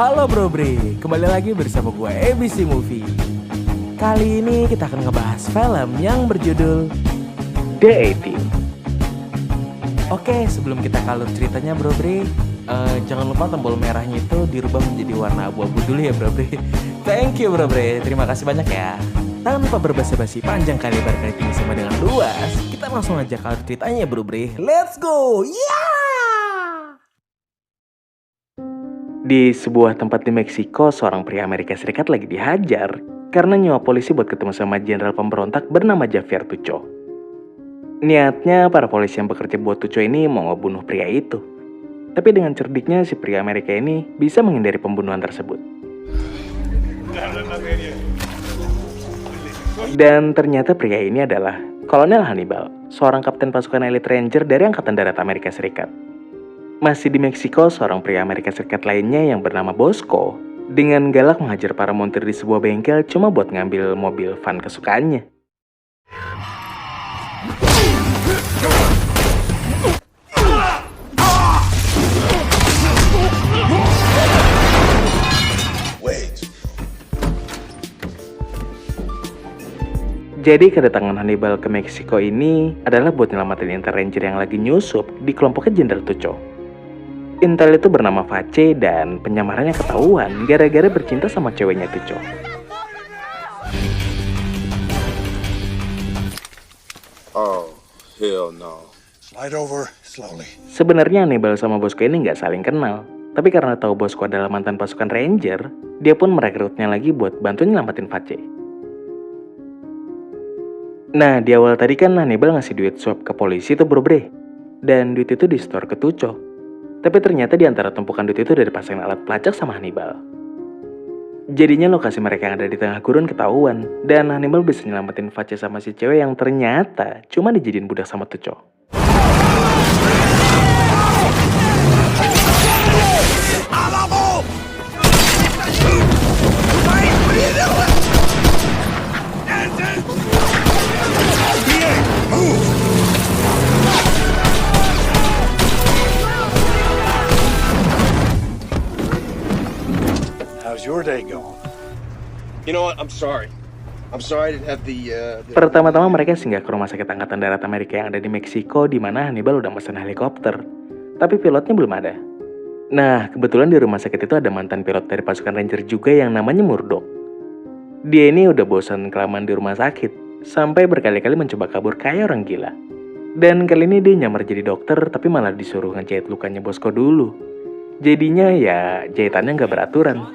Halo Bro Bre, kembali lagi bersama gue ABC Movie. Kali ini kita akan ngebahas film yang berjudul The A-Team. Oke, sebelum kita ke alur ceritanya Bro Bre, jangan lupa tombol merahnya itu dirubah menjadi warna abu-abu dulu ya Bro Bre. Thank you Bro Bre, terima kasih banyak ya. Tanpa berbasa-basi panjang kali lebar kali ini sama dengan luas, kita langsung aja ke alur ceritanya Bro Bre. Let's go! Yeah! Di sebuah tempat di Meksiko, seorang pria Amerika Serikat lagi dihajar karena nyewa polisi buat ketemu sama jenderal pemberontak bernama Javier Tucho. Niatnya para polisi yang bekerja buat Tucho ini mau ngebunuh pria itu. Tapi dengan cerdiknya si pria Amerika ini bisa menghindari pembunuhan tersebut. Dan ternyata pria ini adalah Kolonel Hannibal, seorang kapten pasukan elit ranger dari Angkatan Darat Amerika Serikat. Masih di Meksiko, seorang pria Amerika Serikat lainnya yang bernama Bosco dengan galak menghajar para montir di sebuah bengkel cuma buat ngambil mobil van kesukaannya. Jadi kedatangan Hannibal ke Meksiko ini adalah buat nyelamatin Intel Ranger yang lagi nyusup di kelompoknya Jenderal Tucho. Intel itu bernama Face dan penyamarannya ketahuan gara-gara bercinta sama ceweknya Tucho. Oh, hell no. Slide over slowly. Sebenarnya Hannibal sama Bosco ini nggak saling kenal. Tapi karena tahu Bosco adalah mantan pasukan Ranger, dia pun merekrutnya lagi buat bantu nyelamatin Face. Nah, di awal tadi kan Hannibal ngasih duit suap ke polisi tuh Bro Bre. Dan duit itu di-store ke Tucho. Tapi ternyata di antara tumpukan duit itu udah dipasangin alat pelacak sama Hannibal. Jadinya lokasi mereka yang ada di tengah gurun ketahuan. Dan Hannibal bisa nyelamatin Face sama si cewek yang ternyata cuma dijadiin budak sama Tucho. How's your day going? You know what? I'm sorry. I didn't have the Pertama-tama mereka singgah ke rumah sakit Angkatan Darat Amerika yang ada di Meksiko, di mana Hannibal udah mesen helikopter. Tapi pilotnya belum ada. Nah, kebetulan di rumah sakit itu ada mantan pilot dari pasukan Ranger juga yang namanya Murdoch. Dia ini udah bosan kelamaan di rumah sakit, sampai berkali-kali mencoba kabur kayak orang gila. Dan kali ini dia nyamar jadi dokter, tapi malah disuruh ngejahit lukanya Bosco dulu. Jadinya ya jahitannya nggak beraturan.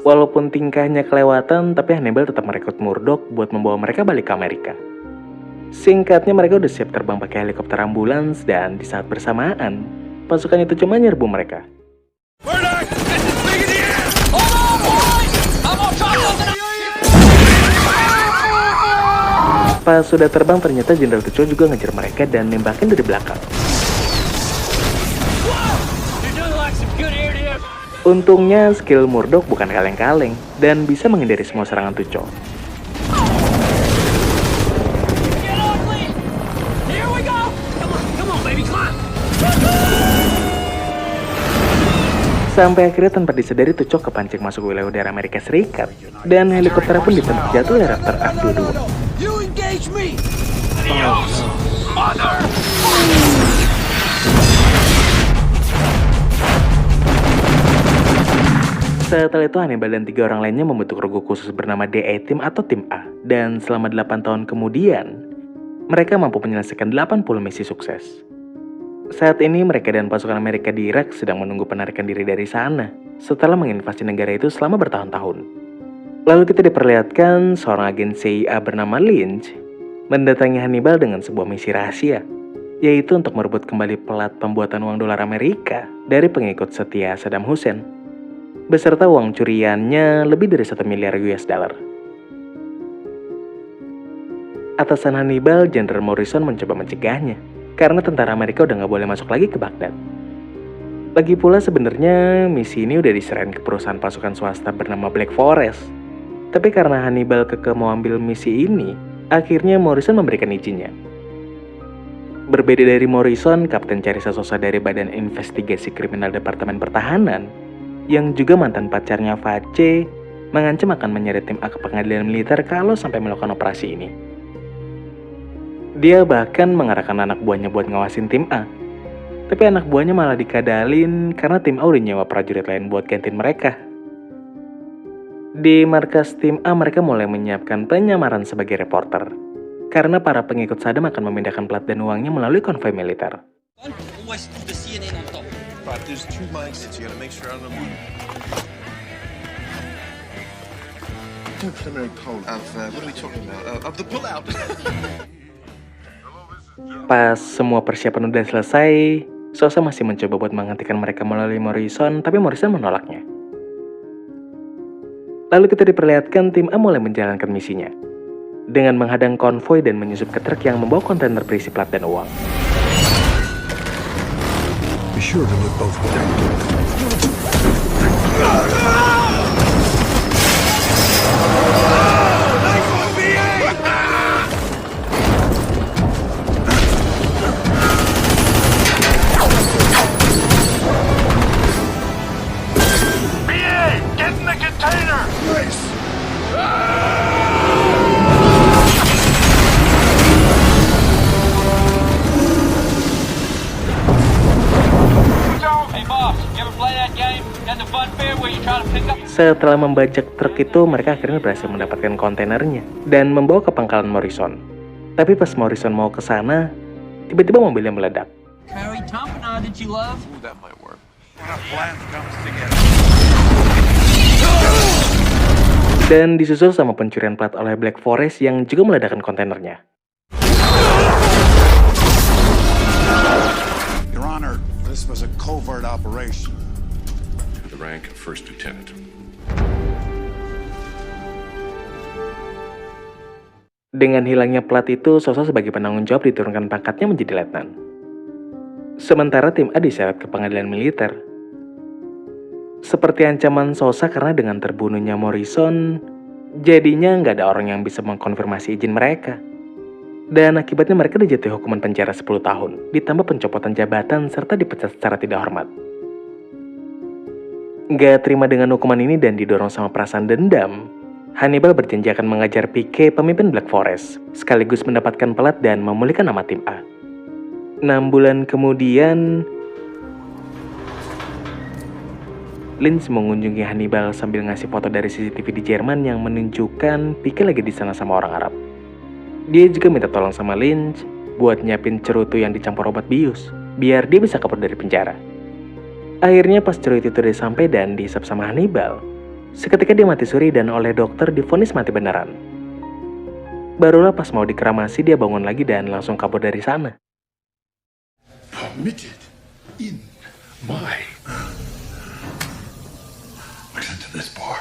Walaupun tingkahnya kelewatan, tapi Hannibal tetap merekrut Murdoch buat membawa mereka balik ke Amerika. Singkatnya mereka udah siap terbang pakai helikopter ambulans dan di saat bersamaan, pasukan itu cuma nyerbu mereka. Pas sudah terbang ternyata Jenderal Tucho juga ngejar mereka dan nembakin dari belakang. Untungnya skill Murdoch bukan kaleng-kaleng dan bisa menghindari semua serangan Tucho. Sampai akhirnya tanpa disadari Tucho kepancing masuk wilayah udara Amerika Serikat dan helikopter pun ditembak jatuh oleh Raptor F-22. Setelah itu Hannibal dan 3 orang lainnya membentuk regu khusus bernama The A-Team atau Tim A. Dan selama 8 tahun kemudian, mereka mampu menyelesaikan 80 misi sukses. Saat ini mereka dan pasukan Amerika di Irak sedang menunggu penarikan diri dari sana setelah menginvasi negara itu selama bertahun-tahun. Lalu kita diperlihatkan seorang agen CIA bernama Lynch mendatangi Hannibal dengan sebuah misi rahasia, yaitu untuk merebut kembali pelat pembuatan uang dolar Amerika dari pengikut setia Saddam Hussein, beserta uang curiannya lebih dari 1 miliar US dollar. Atasan Hannibal, Jenderal Morrison mencoba mencegahnya, karena tentara Amerika udah nggak boleh masuk lagi ke Baghdad. Lagi pula sebenarnya misi ini udah diserahin ke perusahaan pasukan swasta bernama Black Forest. Tapi karena Hannibal kekeh mau ambil misi ini, akhirnya Morrison memberikan izinnya. Berbeda dari Morrison, Kapten Charissa Sosa dari Badan Investigasi Kriminal Departemen Pertahanan, yang juga mantan pacarnya Face, mengancam akan menyeret tim A ke pengadilan militer kalau sampai melakukan operasi ini. Dia bahkan mengarahkan anak buahnya buat ngawasin tim A. Tapi anak buahnya malah dikadalin karena tim A udah nyewa prajurit lain buat gantiin mereka. Di markas tim A mereka mulai menyiapkan penyamaran sebagai reporter. Karena para pengikut Saddam akan memindahkan plat dan uangnya melalui konvoi militer. Always the CNN on top. Right, there's 2 mics, so you gotta make sure I don't know. Do a preliminary poll of, what are we talking about? Of the pullout. Pas semua persiapan udah selesai, Sosa masih mencoba buat menghentikan mereka melalui Morrison, tapi Morrison menolaknya. Lalu kita diperlihatkan tim A mulai menjalankan misinya dengan menghadang konvoi dan menyusup ke truk yang membawa kontainer berisi plat dan uang. Be sure to look both ways. Setelah membajak truk itu, mereka akhirnya berhasil mendapatkan kontainernya dan membawa ke pangkalan Morrison. Tapi pas Morrison mau ke sana, tiba-tiba mobilnya meledak. Harry Tampana, did you love? Ooh, that might work. When a plan comes together. Dan disusul sama pencurian plat oleh Black Forest yang juga meledakkan kontainernya. Your Honor, this was a covert operation. The rank of first lieutenant. Dengan hilangnya plat itu, Sosa sebagai penanggung jawab diturunkan pangkatnya menjadi letnan. Sementara tim A diseret ke pengadilan militer. Seperti ancaman Sosa karena dengan terbunuhnya Morrison, jadinya nggak ada orang yang bisa mengkonfirmasi izin mereka. Dan akibatnya mereka dijatuhi hukuman penjara 10 tahun, ditambah pencopotan jabatan serta dipecat secara tidak hormat. Nggak terima dengan hukuman ini dan didorong sama perasaan dendam, Hannibal berjanji akan mengajar PK, pemimpin Black Forest, sekaligus mendapatkan pelat dan memulihkan nama tim A. 6 bulan kemudian, Lynch mengunjungi Hannibal sambil ngasih foto dari CCTV di Jerman yang menunjukkan PK lagi di sana sama orang Arab. Dia juga minta tolong sama Lynch buat nyiapin cerutu yang dicampur obat bius, biar dia bisa kabur dari penjara. Akhirnya pas cerutu itu udah sampai dan dihisap sama Hannibal, seketika dia mati suri dan oleh dokter divonis mati beneran. Barulah pas mau dikremasi dia bangun lagi dan langsung kabur dari sana. Permitted in my. Listen to this bar.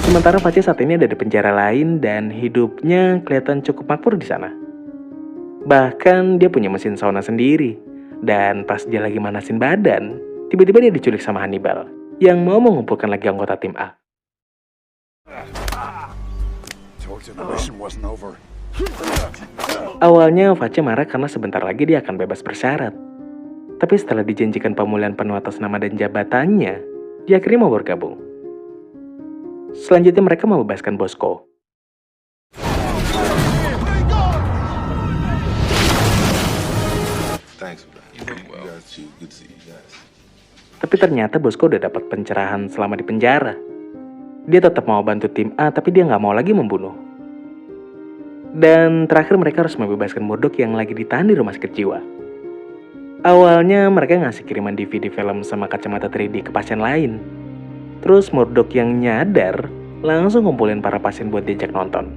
Sementara Face saat ini ada di penjara lain dan hidupnya kelihatan cukup makmur di sana. Bahkan dia punya mesin sauna sendiri. Dan pas dia lagi manasin badan, tiba-tiba dia diculik sama Hannibal yang mau mengumpulkan lagi anggota tim A. Told you the mission wasn't over. Awalnya Face marah karena sebentar lagi dia akan bebas bersyarat. Tapi setelah dijanjikan pemulihan penuh atas nama dan jabatannya, dia akhirnya mau bergabung. Selanjutnya mereka membebaskan Bosco. Thanks, man. You guys too. Good to see you guys. Tapi ternyata Bosco udah dapat pencerahan selama di penjara. Dia tetap mau bantu tim A, tapi dia nggak mau lagi membunuh. Dan terakhir mereka harus membebaskan Murdoch yang lagi ditahan di rumah sakit jiwa. Awalnya mereka ngasih kiriman DVD film sama kacamata 3D ke pasien lain. Terus Murdoch yang nyadar langsung ngumpulin para pasien buat diajak nonton.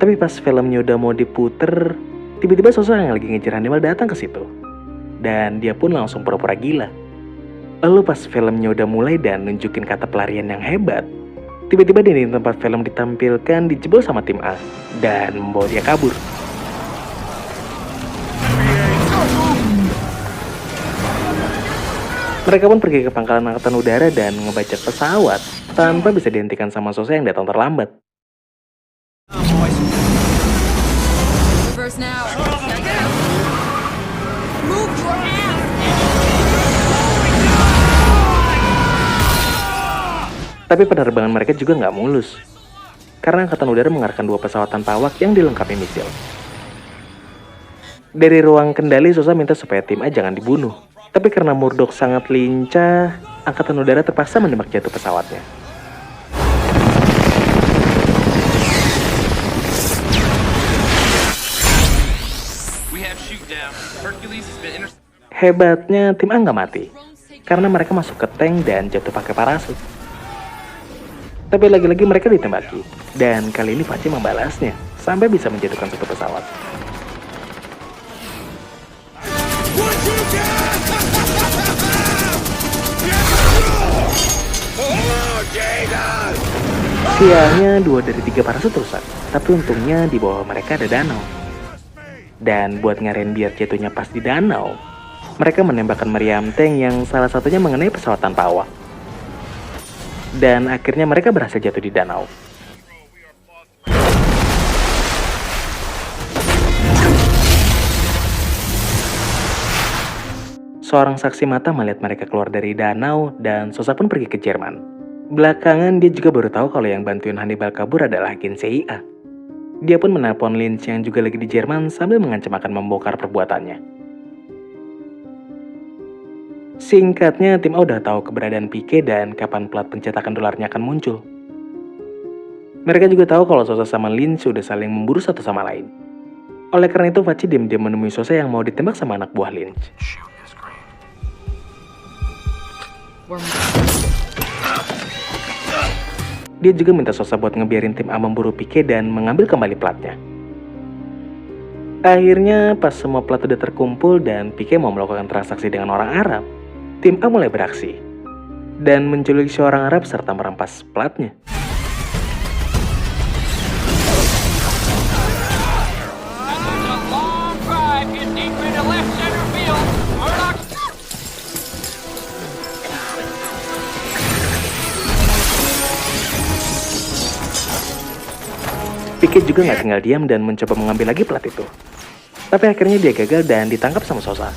Tapi pas filmnya udah mau diputer, tiba-tiba sosok yang lagi ngejar Hannibal datang ke situ. Dan dia pun langsung pura-pura gila. Lalu pas filmnya udah mulai dan nunjukin kata pelarian yang hebat, tiba-tiba di tempat film ditampilkan dijebol sama tim A dan membawa dia kabur. Mereka pun pergi ke pangkalan angkatan udara dan ngebajak pesawat tanpa bisa dihentikan sama Sosa yang datang terlambat. first now. Gotta get out. Move your ass! Tapi penerbangan mereka juga nggak mulus, karena Angkatan Udara mengarahkan 2 pesawat tanpa awak yang dilengkapi misil. Dari ruang kendali, Sosa minta supaya tim A jangan dibunuh. Tapi karena Murdoch sangat lincah, Angkatan Udara terpaksa menembak jatuh pesawatnya. Hebatnya, tim A nggak mati, karena mereka masuk ke tank dan jatuh pakai parasut. Tapi lagi-lagi mereka ditembaki, dan kali ini Vaci membalasnya, sampai bisa menjatuhkan 1 pesawat. Sialnya 2 dari 3 parasut rusak, tapi untungnya di bawah mereka ada danau. Dan buat ngarain biar jatuhnya pas di danau, mereka menembakkan meriam tank yang salah satunya mengenai pesawat tanpa awak. Dan akhirnya mereka berhasil jatuh di danau. Seorang saksi mata melihat mereka keluar dari danau dan Sosa pun pergi ke Jerman. Belakangan dia juga baru tahu kalau yang bantuin Hannibal kabur adalah agen CIA. Dia pun menelpon Lynch yang juga lagi di Jerman sambil mengancam akan membongkar perbuatannya. Singkatnya, tim A udah tahu keberadaan Pique dan kapan plat pencetakan dolarnya akan muncul. Mereka juga tahu kalau Sosa sama Lynch sudah saling memburu satu sama lain. Oleh karena itu, Vaci diam-diam menemui Sosa yang mau ditembak sama anak buah Lynch. Dia juga minta Sosa buat ngebiarin tim A memburu Pique dan mengambil kembali platnya. Akhirnya, pas semua plat udah terkumpul dan Pique mau melakukan transaksi dengan orang Arab, tim A mulai beraksi dan menculik seorang Arab serta merampas platnya. Pique juga nggak tinggal diam dan mencoba mengambil lagi plat itu. Tapi akhirnya dia gagal dan ditangkap sama Sosa.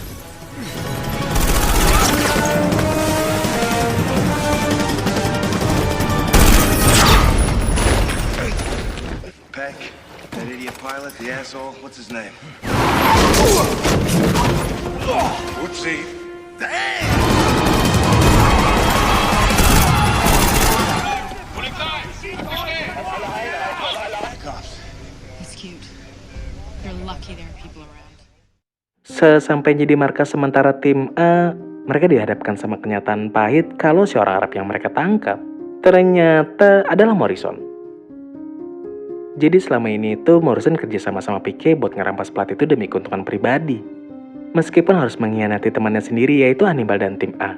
That idiot pilot, the asshole, what's his name? Whoopsie. He's cute. You're lucky there are people around. Sesampainya di markas sementara tim A, mereka dihadapkan sama kenyataan pahit kalau si orang Arab yang mereka tangkap ternyata adalah Morrison. Jadi selama ini itu Morrison kerja sama Pique buat ngerampas plat itu demi keuntungan pribadi. Meskipun harus mengkhianati temannya sendiri yaitu Hannibal dan tim A.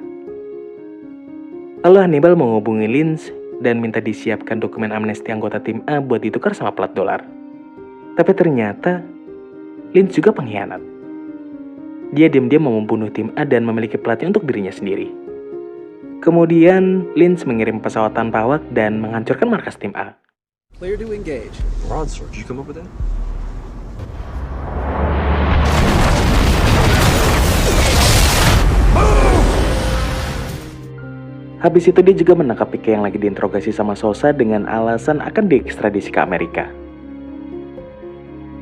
Lalu Hannibal menghubungi Lynch dan minta disiapkan dokumen amnesti anggota tim A buat ditukar sama plat dolar. Tapi ternyata Lynch juga pengkhianat. Dia diam-diam mau membunuh tim A dan memiliki platnya untuk dirinya sendiri. Kemudian Lynch mengirim pesawat tanpa awak dan menghancurkan markas tim A. Clear to engage. We're on, sir. Did you come up with that? Habis itu dia juga menangkap Pique yang lagi diinterogasi sama Sosa dengan alasan akan diekstradisi ke Amerika.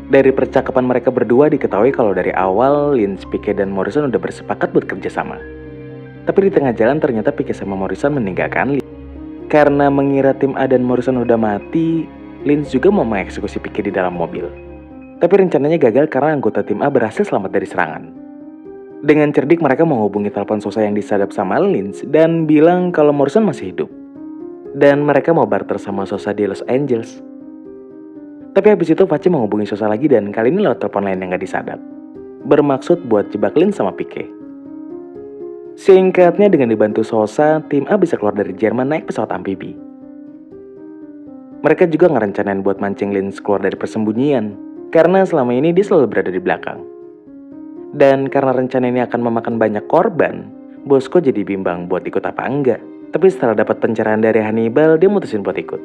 Dari percakapan mereka berdua diketahui kalau dari awal Lynch, Pique, dan Morrison udah bersepakat buat kerjasama. Tapi di tengah jalan ternyata Pique sama Morrison meninggalkan Lynch. Karena mengira tim A dan Morrison udah mati, Lynch juga mau mengeksekusi Pique di dalam mobil. Tapi rencananya gagal karena anggota tim A berhasil selamat dari serangan. Dengan cerdik mereka menghubungi telepon Sosa yang disadap sama Lynch dan bilang kalau Morrison masih hidup. Dan mereka mau barter sama Sosa di Los Angeles. Tapi habis itu Vaci menghubungi Sosa lagi dan kali ini lewat telepon lain yang gak disadap. Bermaksud buat jebak Lynch sama Pique. Singkatnya dengan dibantu Sosa, tim A bisa keluar dari Jerman naik pesawat amfibi. Mereka juga ngerencanain buat mancing Lynch keluar dari persembunyian, karena selama ini dia selalu berada di belakang. Dan karena rencana ini akan memakan banyak korban, Bosco jadi bimbang buat ikut apa enggak. Tapi setelah dapat pencerahan dari Hannibal, dia mutusin buat ikut.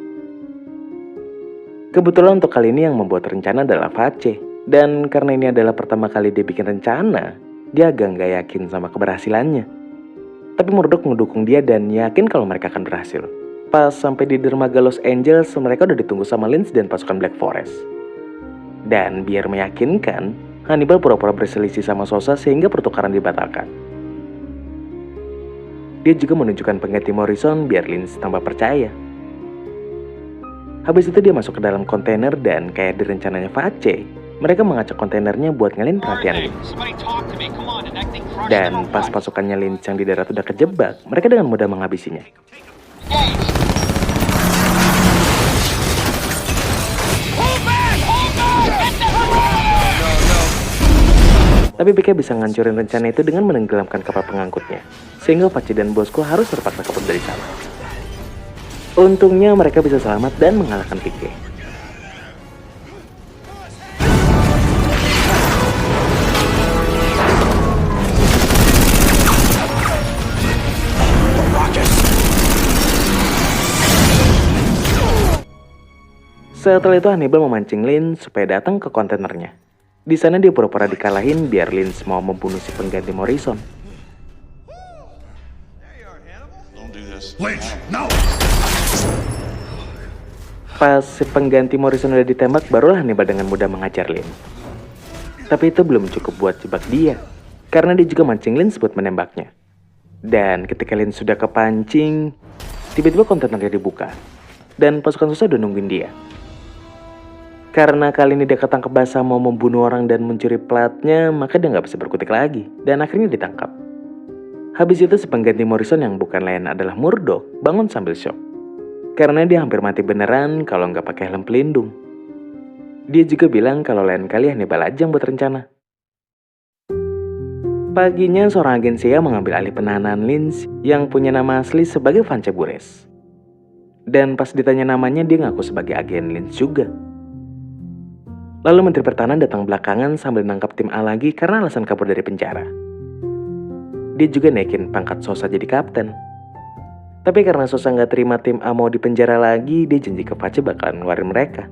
Kebetulan untuk kali ini yang membuat rencana adalah Vace, Dan karena ini adalah pertama kali dia bikin rencana, dia agak nggak yakin sama keberhasilannya. Tapi Murdoch mendukung dia dan yakin kalau mereka akan berhasil. Pas sampai di dermaga Los Angeles, mereka udah ditunggu sama Lynch dan pasukan Black Forest. Dan biar meyakinkan, Hannibal pura-pura berselisih sama Sosa sehingga pertukaran dibatalkan. Dia juga menunjukkan pengganti Morrison biar Lynch tambah percaya. Habis itu dia masuk ke dalam kontainer dan kayak di rencananya Face, mereka mengacak kontainernya buat ngalihin perhatian Lynch. Dan pas pasukannya Lynch yang di darat udah kejebak, mereka dengan mudah menghabisinya. Tapi PK bisa ngancurin rencana itu dengan menenggelamkan kapal pengangkutnya, sehingga Face dan bosku harus terpaksa kabur dari sana. Untungnya mereka bisa selamat dan mengalahkan PK. Setelah itu Hannibal memancing Lynch supaya datang ke kontainernya. Di sana dia pura-pura dikalahin biar Lynch mau membunuh si pengganti Morrison. Don't do this. Lynch, no! Pas si pengganti Morrison udah ditembak, barulah Hannibal dengan mudah mengajar Lynch. Tapi itu belum cukup buat jebak dia, karena dia juga mancing Lynch buat menembaknya. Dan ketika Lynch sudah kepancing, tiba-tiba kontainernya dibuka, dan pasukan Sosa udah nungguin dia. Karena kali ini dia ketangkep basah mau membunuh orang dan mencuri platnya, maka dia nggak bisa berkutik lagi, dan akhirnya ditangkap. Habis itu si pengganti Morrison yang bukan lain adalah Murdoch bangun sambil shock. Karena dia hampir mati beneran kalau nggak pakai helm pelindung. Dia juga bilang kalau lain kali Hannibal aja yang buat rencana. Paginya seorang agen CIA mengambil alih penahanan Lynch yang punya nama asli sebagai Vance Bures. Dan pas ditanya namanya dia ngaku sebagai agen Lynch juga. Lalu Menteri Pertahanan datang belakangan sambil nangkap tim A lagi karena alasan kabur dari penjara. Dia juga naikin pangkat Sosa jadi kapten. Tapi karena Sosa nggak terima tim A mau dipenjara lagi, dia janji ke Face bakalan ngeluarin mereka.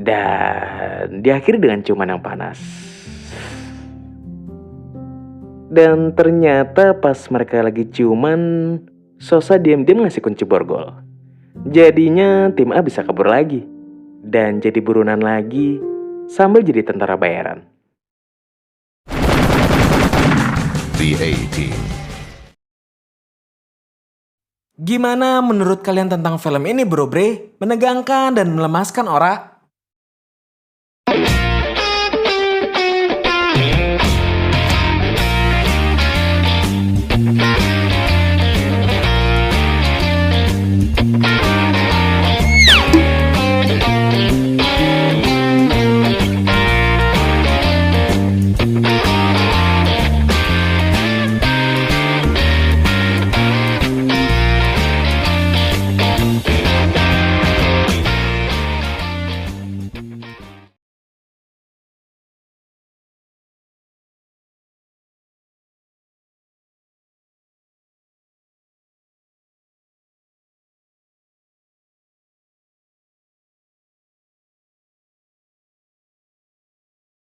Dan diakhiri dengan ciuman yang panas. Dan ternyata pas mereka lagi ciuman, Sosa diam-diam ngasih kunci borgol. Jadinya tim A bisa kabur lagi. Dan jadi buronan lagi sambil jadi tentara bayaran. The A-Team. Gimana menurut kalian tentang film ini bro bre? Menegangkan dan melemaskan ora?